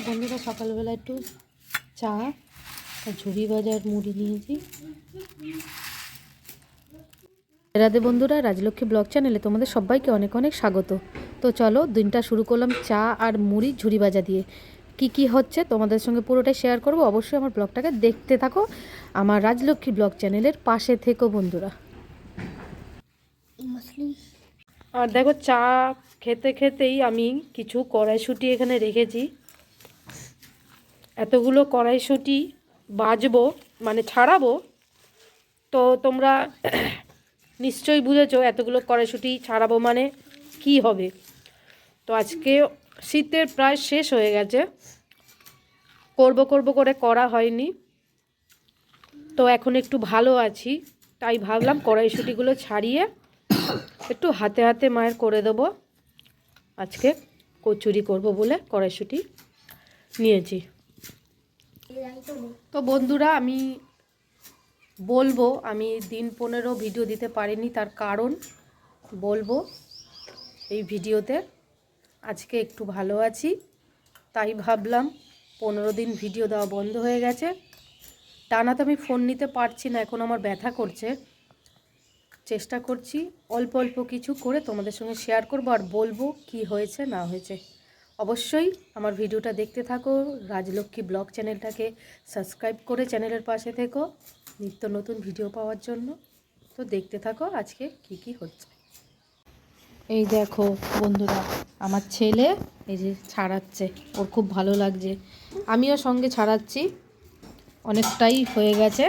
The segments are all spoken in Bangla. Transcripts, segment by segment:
বন্ধুরা সকালবেলা একটু চা আর ঝুড়ি ভাজার মুড়ি নিয়েছি। রাধে বন্ধুরা, রাজলক্ষ্মী ব্লগ চ্যানেলে তোমাদের সবাইকে অনেক অনেক স্বাগত। তো চলো দিনটা শুরু করলাম চা আর মুড়ি ঝুড়ি ভাজা দিয়ে। কি হচ্ছে তোমাদের সঙ্গে পুরোটাই শেয়ার করব। অবশ্যই আমার ব্লগটাকে দেখতে থাকো, আমার রাজলক্ষ্মী ব্লগ চ্যানেলের পাশে থেকো বন্ধুরা। আর দেখো চা খেতে খেতেই আমি কিছু কড়াইশুঁটি এখানে রেখেছি। এতগুলো কড়াইশুঁটি ভাজবো মানে ছাড়াবো, তো তোমরা নিশ্চয়ই বুঝেছো এতগুলো কড়াইশুঁটি ছাড়াবো মানে কি হবে। তো আজকে শীতের প্রায় শেষ হয়ে গেছে, করব করে করা হয়নি। তো এখন একটু ভালো আছি, তাই ভাবলাম কড়াইশুঁটিগুলো ছাড়িয়ে একটু হাতে হাতে মায়ের করে দেবো। আজকে কচুরি করব বলে কড়াইশুঁটি নিয়েছি। তো বন্ধুরা আমি বলবো, আমি দিন 15 ভিডিও দিতে পারিনি, তার কারণ বলবো এই ভিডিওতে। আজকে একটু ভালো আছি, তাই ভাবলাম 15 দিন ভিডিও দেওয়া বন্ধ হয়ে গেছে। টানা তো আমি ফোন নিতে পারছি না, এখন আমার ব্যথা করছে। চেষ্টা করছি অল্প অল্প কিছু করে তোমাদের সঙ্গে শেয়ার করব আর বলবো কি হয়েছে না হয়েছে। অবশ্যই আমার ভিডিওটা দেখতে থাকো, রাজলক্ষ্মী ব্লগ চ্যানেলটাকে সাবস্ক্রাইব করে চ্যানেলের পাশে থেকো নিত্য নতুন ভিডিও পাওয়ার জন্য। তো দেখতে থাকো আজকে কি হচ্ছে। এই দেখো বন্ধুরা, আমার ছেলে এই যে ছাড়াচ্ছে, ওর খুব ভালো লাগছে, আমিও সঙ্গে ছাড়াচ্ছি। অনেকটাই হয়ে গেছে,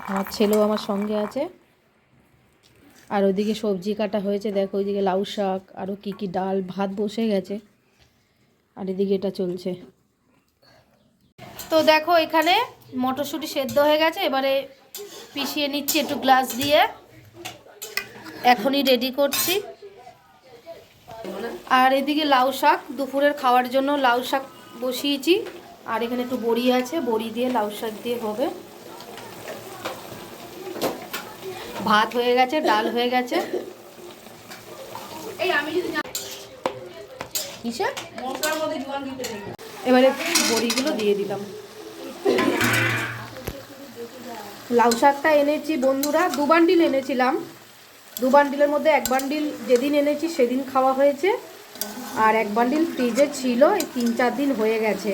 আমার ছেলেও আমার সঙ্গে আছে। আর ওইদিকে সবজি কাটা হয়েছে, দেখো ওইদিকে লাউ শাক, আরও কি ডাল ভাত বসে গেছে, আর এদিকে এটা চলছে। তো দেখো এখানে মটরশুঁটি সেদ্ধ হয়ে গেছে, এবারে পিষিয়ে নিচ্ছি একটু গ্লাস দিয়ে, এখনই রেডি করছি। আর এদিকে লাউ শাক দুপুরের খাওয়ার জন্য লাউ শাক বসিয়েছি, আর এখানে একটু বড়ি আছে, বড়ি দিয়ে লাউ শাক দিয়ে হবে। ভাত হয়ে গেছে, ডাল হয়ে গেছে। এবারে বড়িগুলো দিয়ে দিলাম। লাউ শাকটা এনেছি বন্ধুরা, 2 বান্ডিল এনেছিলাম। 2 বান্ডিলের মধ্যে 1 বান্ডিল যেদিন এনেছি সেদিন খাওয়া হয়েছে, আর 1 বান্ডিল ফ্রিজে ছিল, এই 3-4 দিন হয়ে গেছে।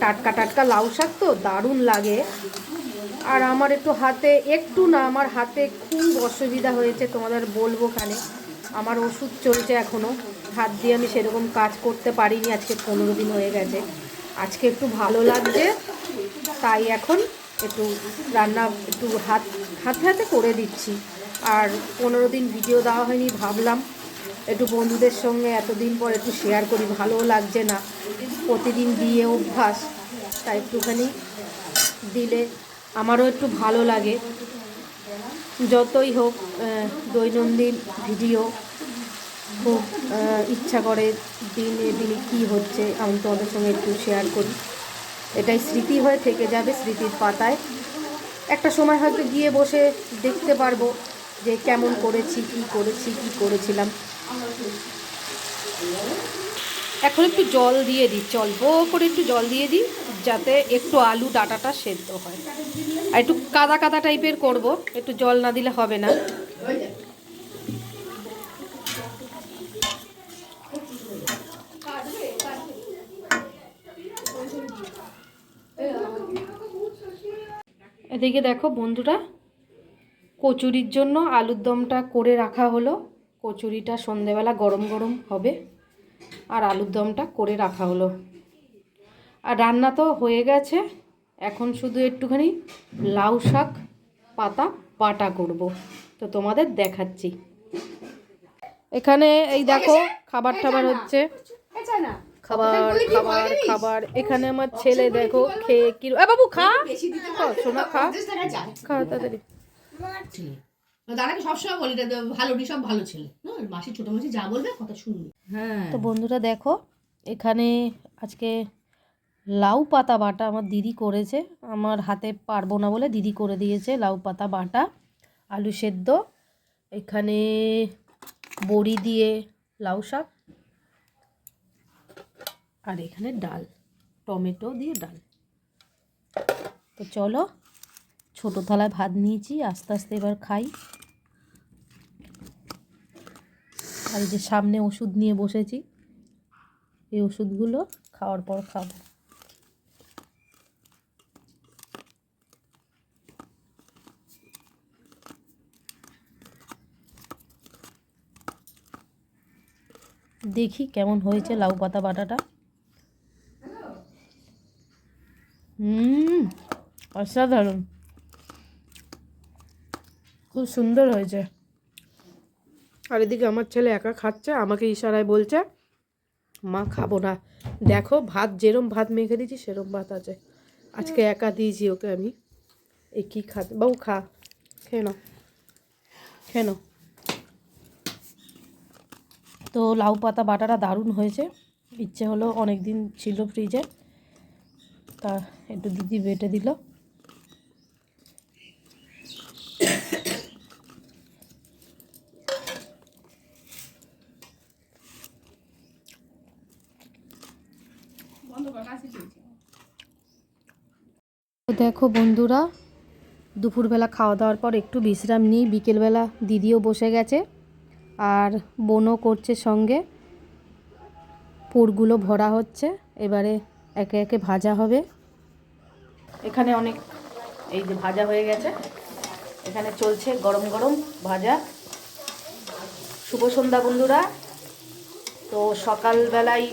টাটকা টাটকা লাউ শাক তো দারুণ লাগে। আর আমার আমার হাতে খুব অসুবিধা হয়েছে, তোমাদের বলবো খানে। আমার ওষুধ চলছে এখনও, হাত দিয়ে আমি সেরকম কাজ করতে পারিনি। আজকে 15 দিন হয়ে গেছে, আজকে একটু ভালো লাগছে, তাই এখন একটু রান্না একটু হাতে হাতে করে দিচ্ছি। আর 15 দিন ভিডিও দেওয়া হয়নি, ভাবলাম একটু বন্ধুদের সঙ্গে এতদিন পর একটু শেয়ার করি, ভালোও লাগছে না, প্রতিদিন দিয়ে অভ্যাস, তাই একটুখানি দিলে আমারও একটু ভালো লাগে। যতই হোক দৈনন্দিন ভিডিও খুব ইচ্ছা করে দিনে দিনে কী হচ্ছে আমি তোমাদের সঙ্গে একটু শেয়ার করি। এটাই স্মৃতি হয়ে থেকে যাবে, স্মৃতির পাতায়। একটা সময় হয়তো গিয়ে বসে দেখতে পারবো যে কেমন করেছি, কি করেছিলাম। এখন একটু জল দিয়ে দিচ্ছি, অল্প করে একটু জল দিয়ে দিই, যাতে একটু আলু ডাঁটাটা সেদ্ধ হয়। আর একটু কাদা কাদা টাইপের করব, একটু জল না দিলে হবে না। এদিকে দেখো বন্ধুরা, কচুরির জন্য আলুর দমটা করে রাখা হলো। কচুরিটা সন্ধেবেলা গরম গরম হবে, আর আলুর দমটা করে রাখা হলো। আর রান্না তো হয়ে গেছে, এখন শুধু একটুখানি লাউ শাক পাতা বাটা করব, তো তোমাদের দেখাচ্ছি। এখানে এই দেখো খাবার টাবার হচ্ছে, খাবার এখানে আমার ছেলে দেখো খেয়ে কি বাবু খা, সোনা খা তাড়াতাড়ি। সবসময় বলি ভালো সব ভালো ছেলে, মাসি ছোট মাসি যা বলবে কথা শুনবি। হ্যাঁ তো বন্ধুরা দেখো এখানে আজকে লাউ পাতা বাটা আমার দিদি করেছে, আমার হাতে পারবো না বলে দিদি করে দিয়েছে। লাউ পাতা বাটা, আলু সেদ্ধ, এখানে বড়ি দিয়ে লাউ শাক, আর এখানে ডাল। টমেটো দিয়ে ডাল। তো চলো, ছোটো থালায় ভাত নিয়েছি, আস্তে আস্তে এবার খাই। আর এই যে সামনে ওষুধ নিয়ে বসেছি, এই ওষুধগুলো খাওয়ার পর খাবো। দেখি কেমন হয়েছে লাউ পাতা বাটাটা। অসাধারণ, খুব সুন্দর হয়েছে। আর এদিকে আমার ছেলে একা খাচ্ছে, আমাকে ইশারায় বলছে মা খাবো না। দেখো ভাত, যেরম ভাত মেখে দিয়েছি সেরম ভাত আছে, আজকে একা দিয়েছি ওকে আমি। এই কী খাতে বাবু, খা, খেয়ে নাও, খেয়ে নাও। তো লাউ পাতা বাটাটা দারুণ হয়েছে। ইচ্ছে হলো, অনেক দিন ছিল ফ্রিজে, তা একটু দিদি বেটে দিল। দেখো বন্ধুরা, দুপুরবেলা খাওয়া দাওয়ার পর একটু বিশ্রাম নিই। বিকেলবেলা দিদিও বসে গেছে আর বোনও করছে সঙ্গে। পুরগুলো ভরা হচ্ছে, এবারে একে একে ভাজা হবে। এখানে অনেক, এই যে ভাজা হয়ে গেছে, এখানে চলছে গরম গরম ভাজা। শুভ সন্ধ্যা বন্ধুরা। তো সকালবেলায়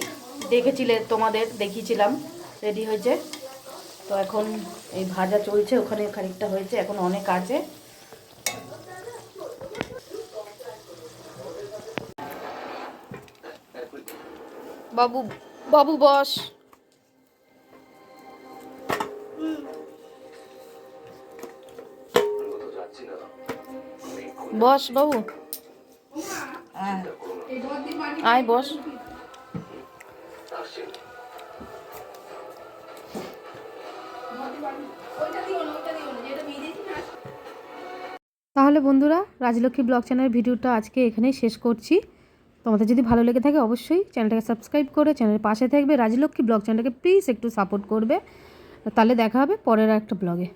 দেখেছিলে, তোমাদের দেখিয়েছিলাম রেডি হয়েছে। তো এখন এই ভাজা চলছে, ওখানে খানিকটা হয়েছে, এখন অনেক আছে। বাবু, বাবু বস, বস বাবু, আয় বস। তাহলে বন্ধুরা, রাজলক্ষ্মী ব্লগ চ্যানেলের ভিডিওটা আজকে এখানেই শেষ করছি। তোমাদের যদি ভালো লেগে থাকে অবশ্যই চ্যানেলটাকে সাবস্ক্রাইব করে চ্যানেলের পাশে থাকবে। রাজলক্ষ্মী ব্লগ চ্যানেলটাকে প্লিজ একটু সাপোর্ট করবে। তাহলে দেখা হবে পরের একটা ব্লগে।